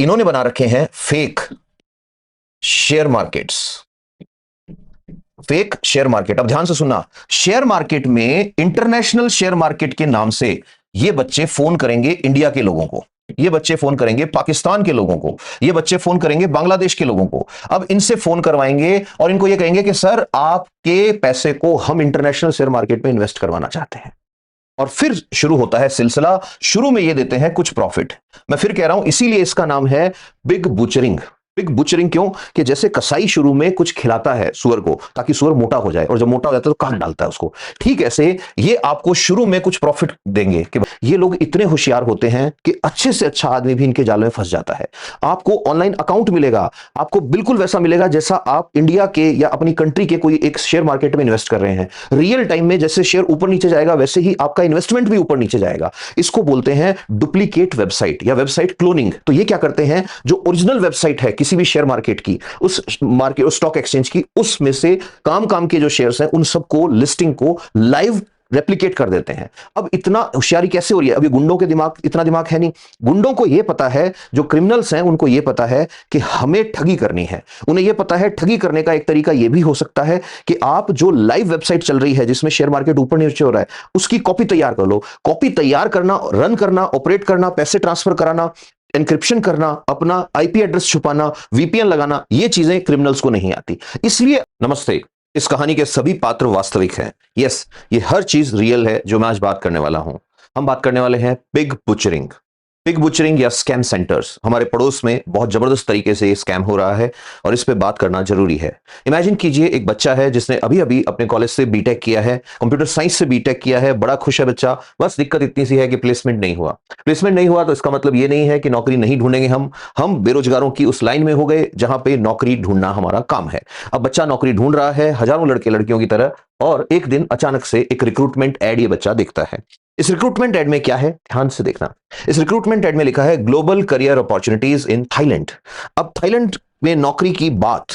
इन्होंने बना रखे हैं fake share markets. Fake share market. अब ध्यान से सुनना, शेयर मार्केट में इंटरनेशनल शेयर मार्केट के नाम से ये बच्चे फोन करेंगे इंडिया के लोगों को, ये बच्चे फोन करेंगे पाकिस्तान के लोगों को, ये बच्चे फोन करेंगे बांग्लादेश के लोगों को। अब इनसे फोन करवाएंगे और इनको ये कहेंगे कि सर आपके पैसे को हम इंटरनेशनल शेयर मार्केट में इन्वेस्ट करवाना चाहते हैं। और फिर शुरू होता है सिलसिला। शुरू में ये देते हैं कुछ प्रॉफिट। मैं फिर कह रहा हूं, इसीलिए इसका नाम है बिग बुचरिंग। बिग बुचरिंग क्यों? कि जैसे कसाई शुरू में कुछ खिलाता है सुअर को ताकि सुअर मोटा हो जाए, और जब मोटा हो जाता है तो काट डालता है उसको, ठीक ऐसे ये आपको शुरू में कुछ प्रॉफिट देंगे कि ये लोग इतने होशियार होते हैं कि अच्छे से अच्छा आदमी भी इनके जाल में फंस जाता है। आपको ऑनलाइन अकाउंट मिलेगा, आपको बिल्कुल वैसा मिलेगा जैसा आप इंडिया के या अपनी कंट्री के कोई एक शेयर मार्केट में इन्वेस्ट कर रहे हैं। रियल टाइम में जैसे शेयर ऊपर नीचे जाएगा वैसे ही आपका इन्वेस्टमेंट भी ऊपर नीचे जाएगा। इसको बोलते हैं डुप्लीकेट वेबसाइट या वेबसाइट क्लोनिंग। तो ये क्या करते हैं, जो ओरिजिनल वेबसाइट है किसी भी शेयर मार्केट की, उस मार्केट स्टॉक एक्सचेंज की, उसमें से काम के जो शेयर्स हैं उन सबको, लिस्टिंग को लाइव रेप्लिकेट कर देते हैं। अब इतना होशियारी कैसे हो रही है? अभी गुंडों के दिमाग, इतना दिमाग है नहीं। गुंडों को यह पता है, जो क्रिमिनल्स हैं उनको यह पता है कि हमें ठगी करनी है। उन्हें यह पता है ठगी करने का एक तरीका यह भी हो सकता है कि आप जो लाइव वेबसाइट चल रही है जिसमें शेयर मार्केट ऊपर नीचे हो रहा है उसकी कॉपी तैयार कर लो। कॉपी तैयार करना, रन करना, ऑपरेट करना, पैसे ट्रांसफर कराना, एनक्रिप्शन करना, अपना आईपी एड्रेस छुपाना, वीपीएन लगाना, ये चीजें क्रिमिनल्स को नहीं आती। इसलिए नमस्ते, इस कहानी के सभी पात्र वास्तविक हैं। यस, ये हर चीज रियल है जो मैं आज बात करने वाला हूं। हम बात करने वाले हैं बिग बुचरिंग। बिग बुचरिंग या स्कैम सेंटर्स। हमारे पड़ोस में बहुत जबरदस्त तरीके से ये स्कैम हो रहा है और इस पे बात करना जरूरी है। इमेजिन कीजिए, एक बच्चा है जिसने अभी अभी अपने कॉलेज से बीटेक किया है, कंप्यूटर साइंस से बीटेक किया है, बड़ा खुश है बच्चा। बस दिक्कत इतनी सी है कि प्लेसमेंट नहीं हुआ। प्लेसमेंट नहीं हुआ तो इसका मतलब ये नहीं है कि नौकरी नहीं ढूंढेंगे हम बेरोजगारों की उस लाइन में हो गए जहां पे नौकरी ढूंढना हमारा काम है। अब बच्चा नौकरी ढूंढ रहा है हजारों लड़के लड़कियों की तरह, और एक दिन अचानक से एक रिक्रूटमेंट एड ये बच्चा देखता है। इस रिक्रूटमेंट एड में क्या है, ध्यान से देखना। इस रिक्रूटमेंट एड में लिखा है global career opportunities in Thailand. अब थाईलैंड में नौकरी की बात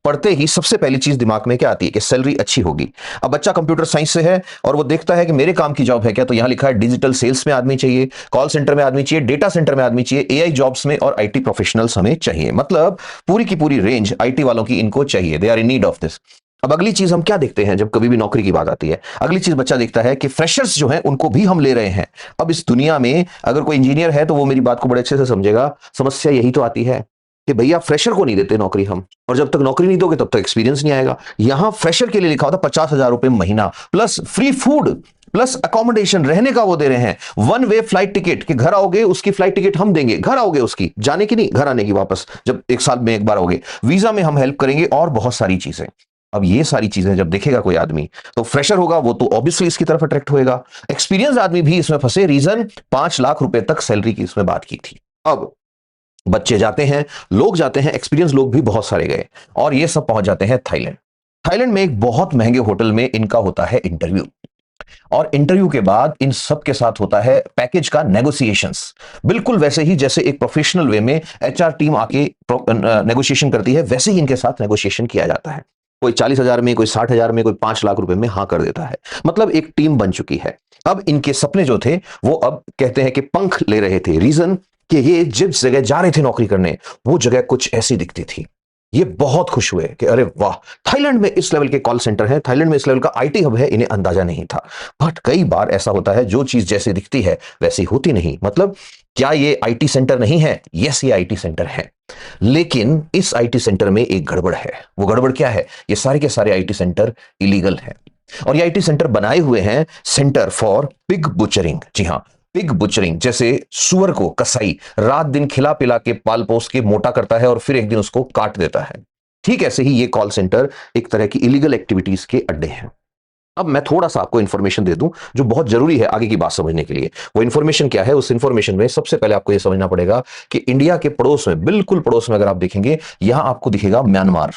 पढ़ते ही सबसे पहली चीज दिमाग में क्या आती है कि सैलरी अच्छी होगी। अब बच्चा कंप्यूटर साइंस से है और वो देखता है कि मेरे काम की जॉब है क्या, तो यहां लिखा है डिजिटल सेल्स में आदमी चाहिए, कॉल सेंटर में आदमी चाहिए, डेटा सेंटर में आदमी चाहिए, एआई जॉब्स में और आईटी प्रोफेशनल्स हमें चाहिए। मतलब पूरी की पूरी रेंज आईटी वालों की इनको चाहिए। They are in need of this. अब अगली चीज हम क्या देखते हैं जब कभी भी नौकरी की बात आती है? अगली चीज बच्चा देखता है कि फ्रेशर्स जो हैं उनको भी हम ले रहे हैं। अब इस दुनिया में अगर कोई इंजीनियर है तो वो मेरी बात को बड़े अच्छे से समझेगा। समस्या यही तो आती है कि भैया फ्रेशर को नहीं देते नौकरी हम, और जब तक नौकरी नहीं दोगे तब तक एक्सपीरियंस नहीं आएगा। यहां फ्रेशर के लिए लिखा होता 50,000 रुपए महीना plus free food plus accommodation, रहने का वो दे रहे हैं। वन वे फ्लाइट टिकट कि घर आओगे उसकी फ्लाइट टिकट हम देंगे, घर आओगे उसकी, जाने की नहीं, घर आने की वापस जब एक साल में एक बार आओगे, वीजा में हम हेल्प करेंगे और बहुत सारी चीजें। अब ये सारी चीजें जब देखेगा कोई आदमी, तो फ्रेशर होगा वो तो ऑब्वियसली इसकी तरफ अट्रैक्ट होएगा। एक्सपीरियंस आदमी भी इसमें फंसे। रीजन 5 लाख रुपए तक सैलरी की इसमें बात की थी। अब बच्चे जाते हैं, लोग जाते हैं, एक्सपीरियंस लोग भी बहुत सारे गए और ये सब पहुंच जाते हैं थाईलैंड। थाईलैंड में एक बहुत महंगे होटल में इनका होता है इंटरव्यू, और इंटरव्यू के बाद इन सब के साथ होता है पैकेज का नेगोशिएशंस। बिल्कुल वैसे ही जैसे एक प्रोफेशनल वे में एचआर टीम आके नेगोशिएशन करती है, वैसे ही इनके साथ नेगोशिएशन किया जाता है। कोई 40,000 में, कोई 60,000 में, कोई 5 लाख रुपए में हाँ कर देता है। मतलब एक टीम बन चुकी है। अब इनके सपने जो थे वो अब कहते हैं कि पंख ले रहे थे। रीजन कि ये जिस जगह जा रहे थे नौकरी करने वो जगह कुछ ऐसी दिखती थी। ये बहुत खुश हुए कि अरे वाह, थाईलैंड में इस लेवल के कॉल सेंटर हैं, थाईलैंड में इस लेवल का आईटी हब है, इन्हें अंदाजा नहीं था। बट कई बार ऐसा होता है जो चीज जैसे दिखती है वैसी होती नहीं। मतलब क्या ये आईटी सेंटर नहीं है? यस, ये आईटी सेंटर है, लेकिन इस आईटी सेंटर में एक गड़बड़ है। वो गड़बड़ क्या है? ये सारे के सारे आईटी सेंटर इलीगल है, और ये आईटी सेंटर बनाए हुए हैं सेंटर फॉर पिग बुचरिंग। जी हाँ, पिग बुचरिंग। जैसे सुअर को कसाई रात दिन खिला पिला के पाल पोस के मोटा करता है और फिर एक दिन उसको काट देता है, ठीक ऐसे ही ये कॉल सेंटर एक तरह की इलीगल एक्टिविटीज के अड्डे हैं। अब मैं थोड़ा सा आपको इंफॉर्मेशन दे दूं जो बहुत जरूरी है आगे की बात समझने के लिए। वो इंफॉर्मेशन क्या है? उस इंफॉर्मेशन में सबसे पहले आपको यह समझना पड़ेगा कि इंडिया के पड़ोस में, बिल्कुल पड़ोस में अगर आप देखेंगे, यहां आपको दिखेगा म्यांमार।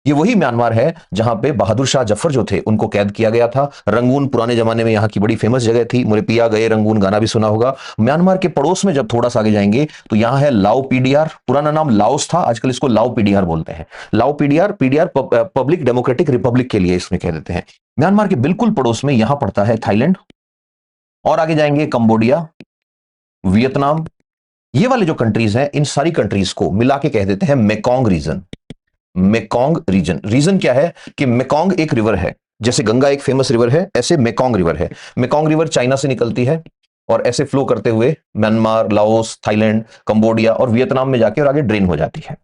ये वही म्यांमार है जहां पे बहादुर शाह जफर जो थे उनको कैद किया गया था। रंगून पुराने जमाने में यहाँ की बड़ी फेमस जगह थी। मुरे पिया गए रंगून गाना भी सुना होगा। म्यांमार के पड़ोस में जब थोड़ा सा आगे जाएंगे तो यहाँ है लाओ पीडीआर। पुराना नाम लाओस था, आजकल इसको लाओ पीडीआर बोलते हैं। लाओ PDR, PDR public democratic Republic के लिए इसमें कह देते हैं। म्यांमार के बिल्कुल पड़ोस में यहां पड़ता है थाईलैंड, और आगे जाएंगे कंबोडिया, वियतनाम, ये वाले जो कंट्रीज हैं, इन सारी कंट्रीज को मिला के कह देते हैं Mekong region. Mekong region, region क्या है कि मेकोंग एक रिवर है, जैसे गंगा एक फेमस रिवर है, ऐसे मेकोंग रिवर है। मेकोंग रिवर चाइना से निकलती है और ऐसे फ्लो करते हुए म्यांमार, लाओस, थाईलैंड, कंबोडिया और वियतनाम में जाके और आगे ड्रेन हो जाती है।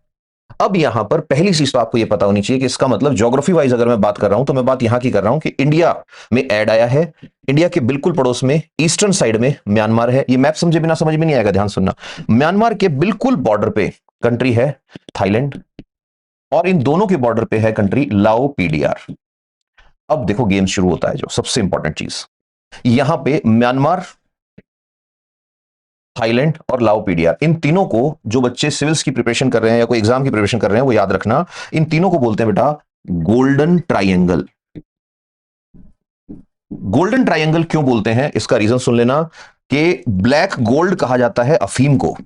अब यहां पर पहली चीज तो आपको यह पता होनी चाहिए कि इसका मतलब ज्योग्राफी वाइज अगर मैं बात कर रहा हूं तो मैं बात यहां की कर रहा हूं कि इंडिया में ऐड आया है। इंडिया के बिल्कुल पड़ोस में ईस्टर्न साइड में म्यांमार है। ये मैप समझे बिना समझ में नहीं आएगा, ध्यान सुनना। म्यांमार के बिल्कुल बॉर्डर पे कंट्री है थाईलैंड, और इन दोनों के बॉर्डर पे है कंट्री लाओ पीडीआर। अब देखो गेम शुरू होता है, जो सबसे इंपॉर्टेंट चीज यहां पे म्यांमार, थाईलैंड और लाओ पीडीआर, इन तीनों को जो बच्चे सिविल्स की प्रिपरेशन कर रहे हैं या कोई एग्जाम की प्रिपरेशन कर रहे हैं वो याद रखना, इन तीनों को बोलते हैं बेटा गोल्डन ट्राइंगल। गोल्डन ट्राइंगल क्यों बोलते हैं इसका रीजन सुन लेना कि ब्लैक गोल्ड कहा जाता है अफीम को,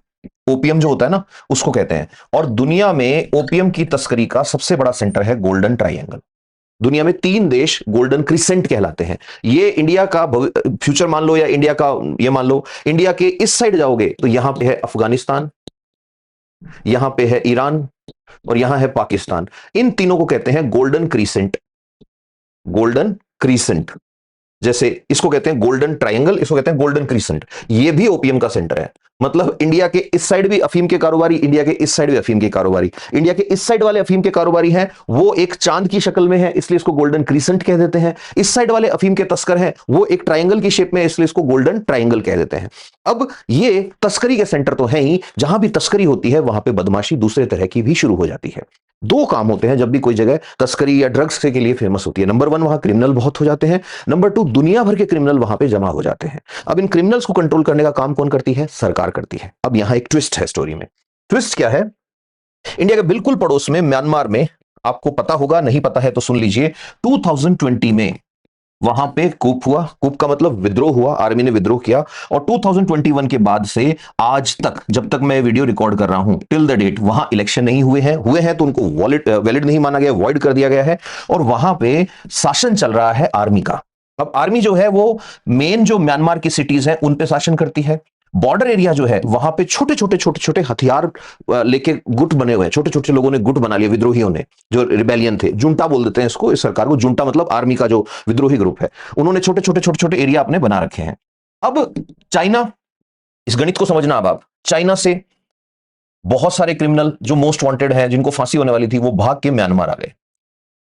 ओपीएम जो होता है ना उसको कहते हैं, और दुनिया में ओपीएम की तस्करी का सबसे बड़ा सेंटर है गोल्डन ट्राइंगल। दुनिया में 3 देश गोल्डन क्रिसेंट कहलाते हैं। ये इंडिया का फ्यूचर मान लो या इंडिया का ये मान लो। इंडिया के इस साइड जाओगे तो यहां पे है अफगानिस्तान, यहां पे है ईरान और यहां है पाकिस्तान। इन तीनों को कहते हैं गोल्डन क्रिसेंट। गोल्डन क्रिसेंट, जैसे इसको कहते हैं गोल्डन ट्रायंगल, इसको कहते हैं गोल्डन क्रिसेंट। ये भी ओपीएम का सेंटर है। मतलब इंडिया के इस साइड भी अफीम के कारोबारी, इंडिया के इस साइड भी अफीम के कारोबारी। इंडिया के इस साइड वाले अफीम के कारोबारी हैं, वो एक चांद की शक्ल में है इसलिए इसको गोल्डन क्रिसेंट कह देते हैं। इस साइड वाले अफीम के तस्कर हैं, वो एक ट्रायंगल की शेप में है इसलिए इसको गोल्डन ट्रायंगल कह देते हैं। अब ये तस्करी के सेंटर तो है ही, जहां भी तस्करी होती है वहां पे बदमाशी दूसरे तरह की भी शुरू हो जाती है। 2 काम होते हैं जब भी कोई जगह तस्करी या ड्रग्स के लिए फेमस होती है। नंबर 1, वहां क्रिमिनल बहुत हो जाते हैं। नंबर 2, दुनिया भर के क्रिमिनल वहां पे जमा हो जाते हैं। अब इन क्रिमिनल्स को कंट्रोल करने का काम कौन करती है? सरकार करती है। अब यहां एक ट्विस्ट है स्टोरी में। ट्विस्ट क्या है? इंडिया के बिल्कुल पड़ोस में म्यांमार में, आपको पता होगा, नहीं पता है तो सुन लीजिए, 2020 में वहां पे कूप हुआ। कूप का मतलब विद्रोह हुआ, आर्मी ने विद्रोह किया। और 2021 के बाद से आज तक, जब तक मैं वीडियो रिकॉर्ड कर रहा हूं, टिल द डेट वहां इलेक्शन नहीं हुए हैं। हुए हैं तो उनको वैलिड नहीं माना गया, वॉइड कर दिया गया है। और वहां पे शासन चल रहा है आर्मी का। अब आर्मी जो है वो मेन जो म्यांमार की सिटीज हैं उन पे शासन करती है। बॉर्डर एरिया जो है वहां पे छोटे छोटे हथियार लेके गुट बने हुए हैं। छोटे छोटे लोगों ने गुट बना लिया, विद्रोहियों ने, जो रिबेलियन थे, जुंटा बोल देते हैं इसको, इस सरकार को। जुंटा मतलब आर्मी का जो विद्रोही ग्रुप है, उन्होंने छोटे छोटे एरिया अपने बना रखे हैं। अब चाइना, इस गणित को समझना। अब आप चाइना से बहुत सारे क्रिमिनल जो मोस्ट वांटेड हैं, जिनको फांसी होने वाली थी, वो भाग के म्यांमार आ गए।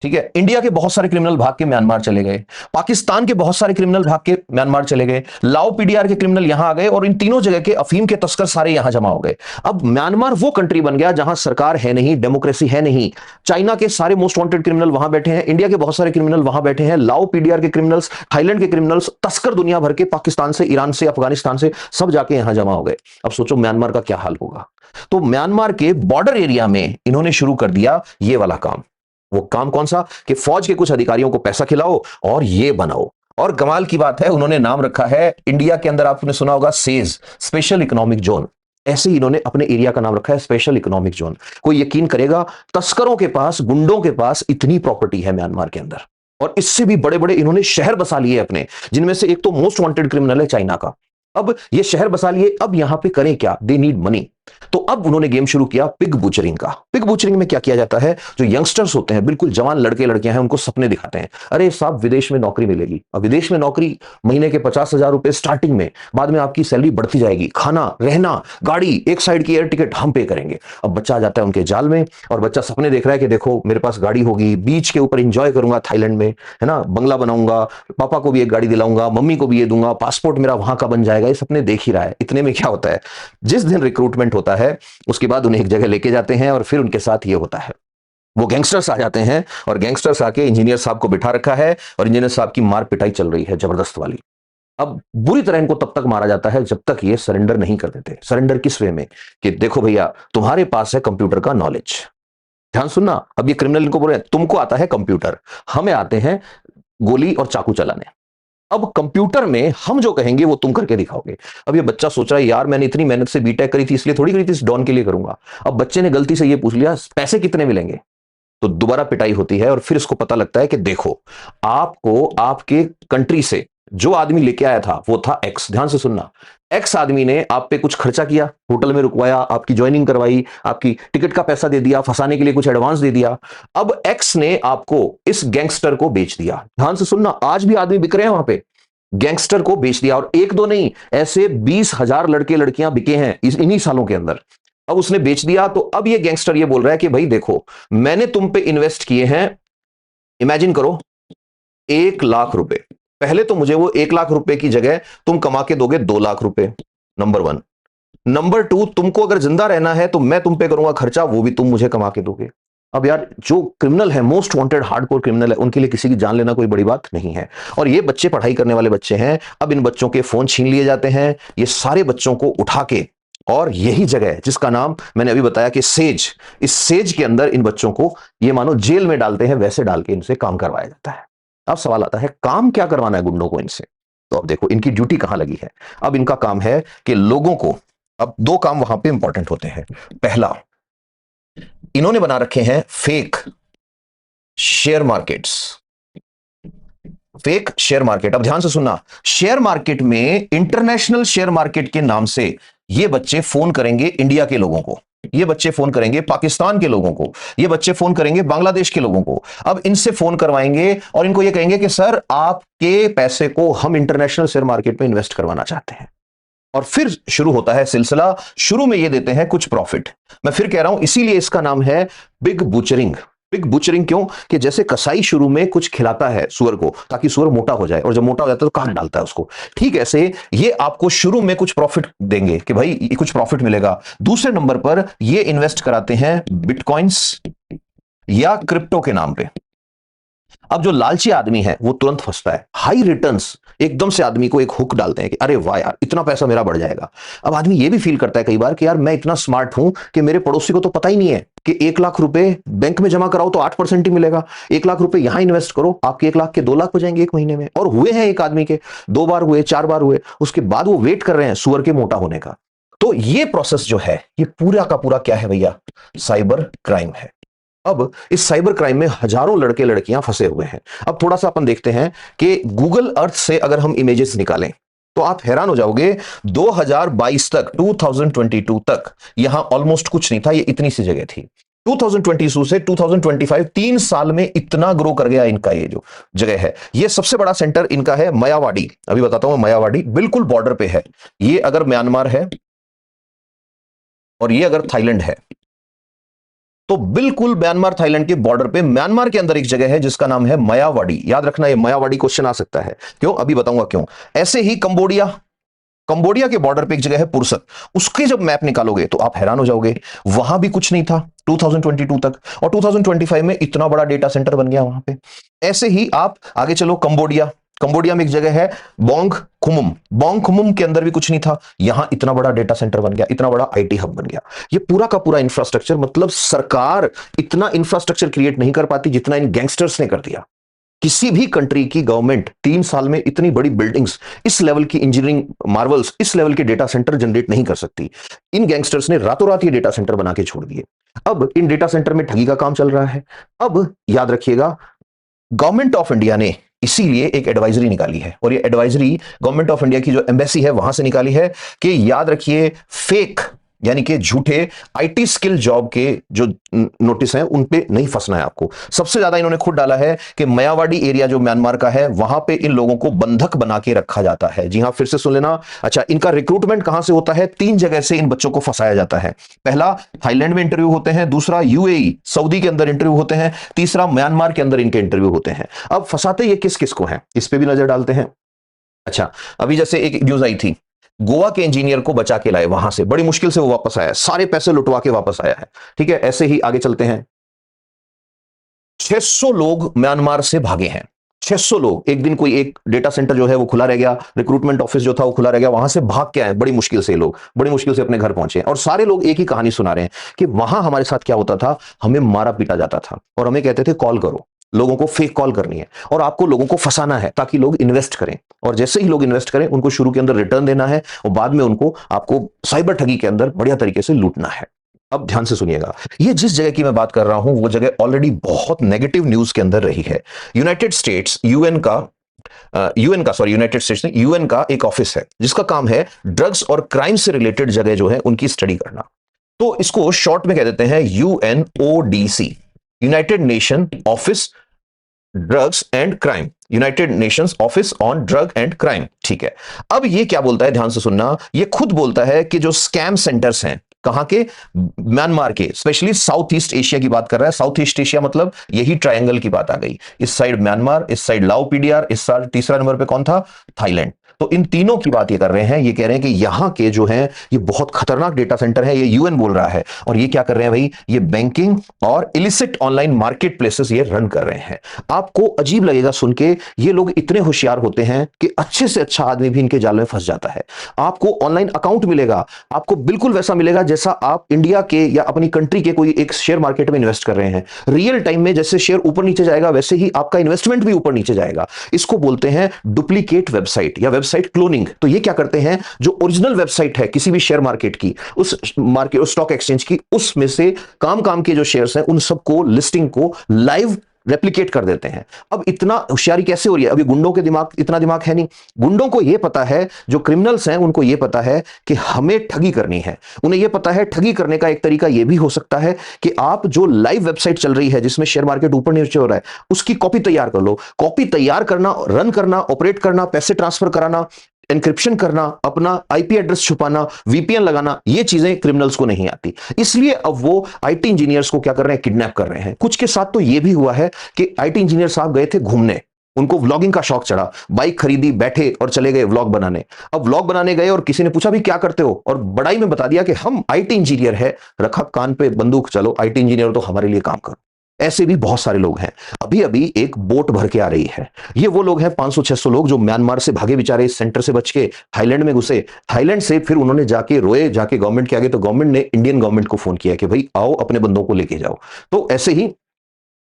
ठीक है, इंडिया के बहुत सारे क्रिमिनल भाग के म्यांमार चले गए। पाकिस्तान के बहुत सारे क्रिमिनल भाग के म्यांमार चले गए। लाओ पीडीआर के क्रिमिनल यहां आ गए और इन तीनों जगह के अफीम के तस्कर सारे यहां जमा हो गए। अब म्यांमार वो कंट्री बन गया जहां सरकार है नहीं, डेमोक्रेसी है नहीं। चाइना के सारे मोस्ट वांटेड क्रिमिनल वहां बैठे हैं, इंडिया के बहुत सारे क्रिमिनल वहां बैठे हैं, लाओ पीडीआर के क्रिमिनल्स, थाईलैंड के क्रिमिनल्स, तस्कर दुनिया भर के, पाकिस्तान से, ईरान से, अफगानिस्तान से, सब जाके यहां जमा हो गए। अब सोचो म्यांमार का क्या हाल होगा। तो म्यांमार के बॉर्डर एरिया में इन्होंने शुरू कर दिया ये वाला काम। वो काम कौन सा? कि फौज के कुछ अधिकारियों को पैसा खिलाओ और ये बनाओ। और कमाल की बात है, उन्होंने नाम रखा है, इंडिया के अंदर आपने सुना होगा सेज, स्पेशल इकोनॉमिक जोन। ऐसे ही इन्होंने अपने एरिया का नाम रखा है स्पेशल इकोनॉमिक जोन। कोई यकीन करेगा, तस्करों के पास, गुंडों के पास इतनी प्रॉपर्टी है म्यांमार के अंदर, और इससे भी बड़े बड़े इन्होंने शहर बसा लिए अपने, जिनमें से एक तो मोस्ट वांटेड क्रिमिनल है चाइना का। अब ये शहर बसा लिए, अब यहां पे करें क्या? They need money. तो अब उन्होंने गेम शुरू किया पिग बूचरिंग का। पिग बूचरिंग में क्या किया जाता है? जो यंगस्टर्स होते हैं, बिल्कुल जवान लड़के लड़कियां हैं, उनको सपने दिखाते हैं, अरे साहब विदेश में नौकरी मिलेगी। अब विदेश में नौकरी, महीने के 50,000 रुपए स्टार्टिंग में, बाद में आपकी सैलरी बढ़ती जाएगी, खाना, रहना, गाड़ी, एक साइड की एयर टिकट हम पे करेंगे। अब बच्चा आ जाता है उनके जाल में, और बच्चा सपने देख रहा है कि देखो मेरे पास गाड़ी होगी, बीच के ऊपर इंजॉय करूंगा थाईलैंड में, है ना, बंगला बनाऊंगा, पापा को भी एक गाड़ी दिलाऊंगा, मम्मी को भी ये दूंगा, पासपोर्ट मेरा वहां का बन जाएगा। ये सपने देख ही रहा है। इतने में क्या होता है, जिस दिन रिक्रूटमेंट होता है उसके बाद उन्हें एक जगह लेके जाते हैं और फिर उनके साथ ये होता है, वो गैंगस्टर्स आ जाते हैं, और गैंगस्टर्स आके इंजीनियर साहब को बिठा रखा है और इंजीनियर साहब की मार पिटाई चल रही है जबरदस्त वाली। अब बुरी तरह इनको तब तक मारा जाता है जब तक ये सरेंडर नहीं कर देते। सरेंडर किस वे में? कि देखो भैया, तुम्हारे पास है कंप्यूटर का नॉलेज। ध्यान सुनना, अब ये क्रिमिनल इनको बोल रहे हैं तुमको आता है कंप्यूटर, हमें आते हैं गोली और चाकू चलाने। अब कंप्यूटर में हम जो कहेंगे वो तुम करके दिखाओगे। अब ये बच्चा सोच रहा है, यार मैंने इतनी मेहनत से बीटेक करी थी, इसलिए थोड़ी करी थी, इस डॉन के लिए करूंगा। अब बच्चे ने गलती से ये पूछ लिया पैसे कितने मिलेंगे, तो दोबारा पिटाई होती है, और फिर इसको पता लगता है कि देखो, आपको आपके कंट्री से जो आदमी लेके आया था वो था एक्स। ध्यान से सुनना, एक्स आदमी ने आप पे कुछ खर्चा किया, होटल में रुकवाया, आपकी ज्वाइनिंग करवाई, आपकी टिकट का पैसा दे दिया, फंसाने के लिए कुछ एडवांस दे दिया। अब एक्स ने आपको इस गैंगस्टर को बेच दिया। ध्यान से सुनना, आज भी आदमी बिक रहे हैं वहां पे। गैंगस्टर को बेच दिया, और एक दो नहीं, ऐसे 20,000 लड़के लड़कियां बिके हैं इन्हीं सालों के अंदर। अब उसने बेच दिया, तो अब ये गैंगस्टर ये बोल रहा है कि भाई देखो, मैंने तुम पे इन्वेस्ट किए हैं, इमेजिन करो, 1 लाख रुपए। पहले तो मुझे वो 1 लाख रुपए की जगह तुम कमा के दोगे 2 लाख रुपए, नंबर वन। नंबर टू, तुमको अगर जिंदा रहना है तो मैं तुम पे करूंगा खर्चा, वो भी तुम मुझे कमा के दोगे। अब यार, जो क्रिमिनल है, मोस्ट वांटेड हार्डकोर क्रिमिनल है, उनके लिए किसी की जान लेना कोई बड़ी बात नहीं है। और ये बच्चे पढ़ाई करने वाले बच्चे हैं, अब इन बच्चों के फोन छीन लिए जाते हैं, ये सारे बच्चों को उठा के, और यही जगह है जिसका नाम मैंने अभी बताया कि सेज, इस सेज के अंदर इन बच्चों को ये मानो जेल में डालते हैं, वैसे डाल के इनसे काम करवाया जाता है। अब सवाल आता है, काम क्या करवाना है गुंडों को इनसे? तो अब देखो इनकी ड्यूटी कहां लगी है। अब इनका काम है कि लोगों को, अब दो काम वहां पे इंपॉर्टेंट होते हैं। पहला, इन्होंने बना रखे हैं fake share markets, fake share market. अब ध्यान से सुनना, शेयर मार्केट में, इंटरनेशनल शेयर मार्केट के नाम से ये बच्चे फोन करेंगे इंडिया के लोगों को, ये बच्चे फोन करेंगे पाकिस्तान के लोगों को, ये बच्चे फोन करेंगे बांग्लादेश के लोगों को। अब इनसे फोन करवाएंगे और इनको ये कहेंगे कि सर, आपके पैसे को हम इंटरनेशनल शेयर मार्केट में इन्वेस्ट करवाना चाहते हैं। और फिर शुरू होता है सिलसिला। शुरू में ये देते हैं कुछ प्रॉफिट, मैं फिर कह रहा हूं, इसीलिए इसका नाम है बिग बुचरिंग। बिग बुचरिंग क्यों? कि जैसे कसाई शुरू में कुछ खिलाता है सुअर को ताकि सुअर मोटा हो जाए, और जब मोटा हो जाता है तो काट डालता है उसको, ठीक ऐसे ये आपको शुरू में कुछ प्रॉफिट देंगे कि भाई कुछ प्रॉफिट मिलेगा। दूसरे नंबर पर ये इन्वेस्ट कराते हैं बिटकॉइंस या क्रिप्टो के नाम पे। अब जो लालची आदमी है वो तुरंत फंसता है, हाई रिटर्न्स एकदम से आदमी को एक हुक डालते हैं कि अरे वाह यार, इतना पैसा मेरा बढ़ जाएगा। अब आदमी ये भी फील करता है कई बार कि यार, मैं इतना स्मार्ट हूं कि मेरे पड़ोसी को तो पता ही नहीं है कि 1 लाख रुपए बैंक में जमा कराओ तो 8% ही मिलेगा, 1 लाख रुपए यहां इन्वेस्ट करो, आपके 1 लाख के 2 लाख हो जाएंगे एक महीने में। और हुए हैं एक आदमी के 2 बार हुए, 4 बार हुए, उसके बाद वो वेट कर रहे हैं सुअर के मोटा होने का। तो ये प्रोसेस जो है, ये पूरा का पूरा क्या है भैया? साइबर क्राइम है। अब इस साइबर क्राइम में हजारों लड़के लड़कियां फंसे हुए हैं। अब थोड़ा सा अपन देखते हैं कि गूगल अर्थ से अगर हम इमेजेस निकालें तो आप हैरान हो जाओगे। 2022 तक, 2022 तक यहां ऑलमोस्ट कुछ नहीं था, ये इतनी सी जगह थी। 2022 से 2025, 3 साल में इतना ग्रो कर गया इनका ये जो जगह है। ये सबसे बड़ा सेंटर इनका है मायावाड़ी, अभी बताता हूं। मायावाड़ी बिल्कुल बॉर्डर पे है। ये अगर म्यांमार है और ये अगर थाईलैंड है, तो बिल्कुल म्यांमार थाईलैंड के बॉर्डर पे, म्यांमार के अंदर एक जगह है जिसका नाम है मायावाड़ी। याद रखना, ये मायावाड़ी क्वेश्चन आ सकता है। क्यों? अभी बताऊंगा क्यों। ऐसे ही कंबोडिया, कंबोडिया के बॉर्डर पे एक जगह है पुरसक, उसके जब मैप निकालोगे तो आप हैरान हो जाओगे, वहां भी कुछ नहीं था 2022 तक, और 2025 में इतना बड़ा डेटा सेंटर बन गया वहां पे। ऐसे ही आप आगे चलो, कंबोडिया, कंबोडिया में एक जगह है बोंग खुमुम, बोंग खुमुम के अंदर भी कुछ नहीं था, यहां इतना बड़ा डेटा सेंटर बन गया, इतना बड़ा आईटी हब बन गया। ये पूरा का पूरा इंफ्रास्ट्रक्चर, मतलब सरकार इतना इंफ्रास्ट्रक्चर क्रिएट नहीं कर पाती जितना इन गैंगस्टर्स ने कर दिया। किसी भी कंट्री की गवर्नमेंट 3 साल में इतनी बड़ी बिल्डिंग्स, इस लेवल की इंजीनियरिंग मार्वल्स, इस लेवल के डेटा सेंटर जनरेट नहीं कर सकती। इन गैंगस्टर्स ने रातों रात ये डेटा सेंटर बना के छोड़ दिए। अब इन डेटा सेंटर में ठगी का काम चल रहा है। अब याद रखिएगा, गवर्नमेंट ऑफ इंडिया ने इसीलिए एक एडवाइजरी निकाली है, और ये एडवाइजरी गवर्नमेंट ऑफ इंडिया की जो एम्बेसी है वहां से निकाली है कि याद रखिए, फेक यानी कि झूठे आईटी स्किल जॉब के जो नोटिस हैं उन पे नहीं फंसना है आपको। सबसे ज्यादा इन्होंने खुद डाला है कि मायावाड़ी एरिया जो म्यांमार का है, वहां पे इन लोगों को बंधक बना के रखा जाता है। जी हां, फिर से सुन लेना। अच्छा, इनका रिक्रूटमेंट कहां से होता है? 3 जगह से इन बच्चों को फंसाया जाता है। पहला, थाईलैंड में इंटरव्यू होते हैं, दूसरा यूएई सऊदी के अंदर इंटरव्यू होते हैं, तीसरा म्यांमार के अंदर इनके इंटरव्यू होते हैं। अब फंसाते ये किस किस को हैं, इस पे भी नजर डालते हैं। अच्छा, अभी जैसे एक न्यूज आई थी, गोवा के इंजीनियर को बचा के लाए वहां से, बड़ी मुश्किल से वो वापस आया, सारे पैसे लुटवा के वापस आया है। ठीक है, ऐसे ही आगे चलते हैं। 600 लोग म्यांमार से भागे हैं, 600 लोग। एक दिन कोई एक डेटा सेंटर जो है वो खुला रह गया, रिक्रूटमेंट ऑफिस जो था वो खुला रह गया, वहां से भाग के आए, बड़ी मुश्किल से लोग, बड़ी मुश्किल से अपने घर पहुंचे। और सारे लोग एक ही कहानी सुना रहे हैं कि वहां हमारे साथ क्या होता था, हमें मारा पीटा जाता था, और हमें कहते थे कॉल करो, लोगों को फेक कॉल करनी है, और आपको लोगों को फंसाना है ताकि लोग इन्वेस्ट करें, और जैसे ही लोग इन्वेस्ट करें उनको शुरू के अंदर रिटर्न देना है, और बाद में उनको आपको साइबर ठगी के अंदर बढ़िया तरीके से लूटना है। अब ध्यान से सुनिएगा, ये जिस जगह की मैं बात कर रहा हूं वो जगह ऑलरेडी बहुत नेगेटिव न्यूज के अंदर रही है। यूनाइटेड स्टेट्स, यूएन का यूएन का, सॉरी यूनाइटेड स्टेट्स नहीं, यूएन का एक ऑफिस है जिसका काम है ड्रग्स और क्राइम से रिलेटेड जगह जो है उनकी स्टडी करना। तो इसको शॉर्ट में कह देते हैं UNODC, United nation office drugs and crime, United Nations office on drug and crime. ठीक है, अब ये क्या बोलता है, ध्यान से सुनना, ये खुद बोलता है कि जो स्कैम सेंटर्स हैं, कहां के, म्यांमार के, स्पेशली साउथ ईस्ट एशिया की बात कर रहा है। साउथ ईस्ट एशिया मतलब यही ट्रायंगल की बात आ गई, इस साइड म्यांमार, इस साइड लाओ पीडीआर, इस साइड तीसरा नंबर पे कौन था, थाईलैंड। तो इन तीनों की बात ये कर रहे हैं, ये कह रहे हैं कि यहां के जो हैं ये बहुत खतरनाक डेटा सेंटर है, ये यूएन बोल रहा है। और ये क्या कर रहे हैं भाई, ये बैंकिंग और इलिसिट ऑनलाइन मार्केट प्लेसेस ये रन कर रहे हैं। आपको अजीब लगेगा सुन के, ये लोग इतने होशियार होते हैं कि अच्छे से अच्छा आदमी भी इनके जाल में फंस जाता है। आपको ऑनलाइन अकाउंट मिलेगा, आपको बिल्कुल वैसा मिलेगा जैसा आप इंडिया के या अपनी कंट्री के कोई एक शेयर मार्केट में इन्वेस्ट कर रहे हैं। रियल टाइम में जैसे शेयर ऊपर नीचे जाएगा वैसे ही आपका इन्वेस्टमेंट भी ऊपर नीचे जाएगा। इसको बोलते हैं डुप्लीकेट वेबसाइट या वेबसाइट क्लोनिंग। तो ये क्या करते हैं, जो ओरिजिनल वेबसाइट है किसी भी शेयर मार्केट की, उस मार्केट स्टॉक एक्सचेंज की, उसमें से काम के जो शेयर्स हैं उन सबको, लिस्टिंग को लाइव रेप्लिकेट कर देते हैं। अब इतना होशियारी कैसे हो रही है, अभी गुंडों के दिमाग, इतना दिमाग है नहीं। गुंडों को यह पता है, जो क्रिमिनल्स हैं उनको यह पता है कि हमें ठगी करनी है। उन्हें यह पता है ठगी करने का एक तरीका यह भी हो सकता है कि आप जो लाइव वेबसाइट चल रही है जिसमें शेयर मार्केट ऊपर नीचे हो रहा है, उसकी कॉपी तैयार कर लो। कॉपी तैयार करना, रन करना, ऑपरेट करना, पैसे ट्रांसफर कराना, एनक्रिप्शन करना, अपना आईपी एड्रेस छुपाना, वीपीएन लगाना, ये चीजें क्रिमिनल्स को नहीं आती। इसलिए अब वो आईटी इंजीनियर्स को क्या कर रहे हैं, किडनैप कर रहे हैं। कुछ के साथ तो ये भी हुआ है कि आईटी इंजीनियर साहब गए थे घूमने, उनको व्लॉगिंग का शौक चढ़ा, बाइक खरीदी, बैठे और चले गए व्लॉग बनाने। अब व्लॉग बनाने गए और किसी ने पूछा भी क्या करते हो, और बड़ाई में बता दिया कि हम आईटी इंजीनियर है। रखा कान पे बंदूक, चलो आईटी इंजीनियर तो हमारे लिए काम करो। ऐसे भी बहुत सारे लोग हैं। अभी अभी एक बोट भर के आ रही है, ये वो लोग हैं 500-600 लोग जो म्यांमार से भागे बेचारे, इस सेंटर से बच के थाईलैंड में घुसे। थाईलैंड से फिर उन्होंने जाके रोए, जाके गवर्नमेंट के आगे, तो गवर्नमेंट ने इंडियन गवर्नमेंट को फोन किया कि भाई आओ अपने बंदों को लेके जाओ। तो ऐसे ही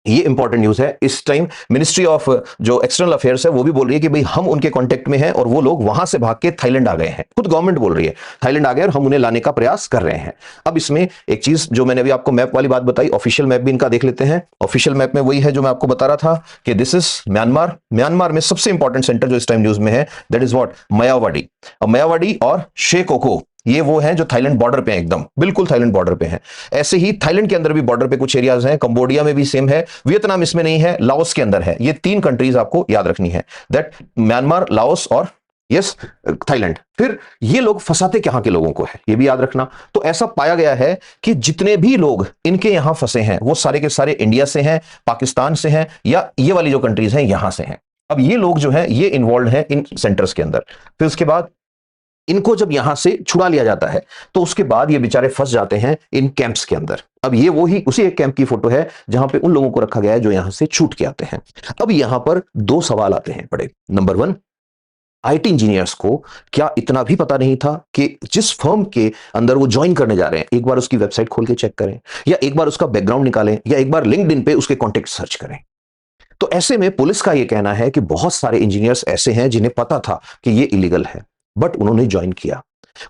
ये इंपॉर्टेंट न्यूज है। इस टाइम मिनिस्ट्री ऑफ जो एक्सटर्नल अफेयर्स है वो भी बोल रही है कि भाई हम उनके कांटेक्ट में हैं और वो लोग वहां से भाग के थाईलैंड आ गए हैं। खुद गवर्नमेंट बोल रही है थाईलैंड आ गए और हम उन्हें लाने का प्रयास कर रहे हैं। अब इसमें एक चीज जो मैंने अभी आपको मैप वाली बात बताई, ऑफिशियल मैप भी इनका देख लेते हैं। ऑफिशियल मैप में वही है जो मैं आपको बता रहा था कि दिस इज म्यांमार। म्यांमार में सबसे इंपॉर्टेंट सेंटर जो इस टाइम न्यूज में है दैट इज व्हाट, मायावाड़ी। मायावाड़ी और शेकोको, ये वो हैं जो थाईलैंड बॉर्डर पे हैं, एकदम बिल्कुल थाईलैंड बॉर्डर पे हैं। ऐसे ही थाईलैंड के अंदर भी बॉर्डर पे कुछ एरियाज हैं, कंबोडिया में भी सेम है, वियतनाम इसमें नहीं है, लाओस के अंदर है। ये 3 कंट्रीज आपको याद रखनी है, दैट म्यांमार, लाओस और यस थाईलैंड। फिर ये लोग फंसाते कहां के लोगों को है ये भी याद रखना। तो ऐसा पाया गया है कि जितने भी लोग इनके यहां फंसे हैं वो सारे के सारे इंडिया से हैं, पाकिस्तान से हैं, या ये वाली जो कंट्रीज हैं यहां से हैं। अब ये लोग जो हैं ये इन्वॉल्व हैं इन सेंटर्स के अंदर। फिर उसके बाद इनको जब यहां से छुड़ा लिया जाता है तो उसके बाद ये बेचारे फंस जाते हैं इन कैंप्स के अंदर। अब ये वो ही उसी एक कैंप की फोटो है जहां पे उन लोगों को रखा गया है जो यहां से छूट के आते हैं। अब यहां पर 2 सवाल आते हैं बड़े। नंबर 1, आईटी इंजीनियर्स को क्या इतना भी पता नहीं था कि जिस फर्म के अंदर वो ज्वाइन करने जा रहे हैं एक बार उसकी वेबसाइट खोल के चेक करें, या एक बार उसका बैकग्राउंड निकालें, या एक बार लिंक्डइन पे उसके कॉन्टेक्ट सर्च करें। तो ऐसे में पुलिस का यह कहना है कि बहुत सारे इंजीनियर्स ऐसे हैं जिन्हें पता था कि ये इलीगल है बट उन्होंने ज्वाइन किया।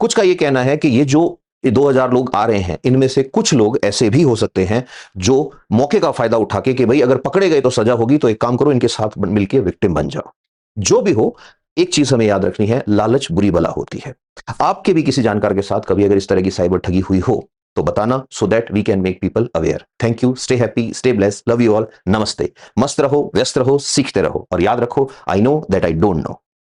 कुछ का यह कहना है कि ये जो 2000 लोग आ रहे हैं इनमें से कुछ लोग ऐसे भी हो सकते हैं जो मौके का फायदा उठा के कि भाई अगर पकड़े गए तो सजा होगी, तो एक काम करो इनके साथ मिलकर विक्टिम बन जाओ। जो भी हो, एक चीज हमें याद रखनी है, लालच बुरी बला होती है। आपके भी किसी जानकार के साथ कभी अगर इस तरह की साइबर ठगी हुई हो तो बताना, so that we can make people aware. Thank you, stay happy, stay blessed, love you all, नमस्ते। मस्त रहो, व्यस्त रहो, सीखते रहो, और याद रखो, I know that I don't know.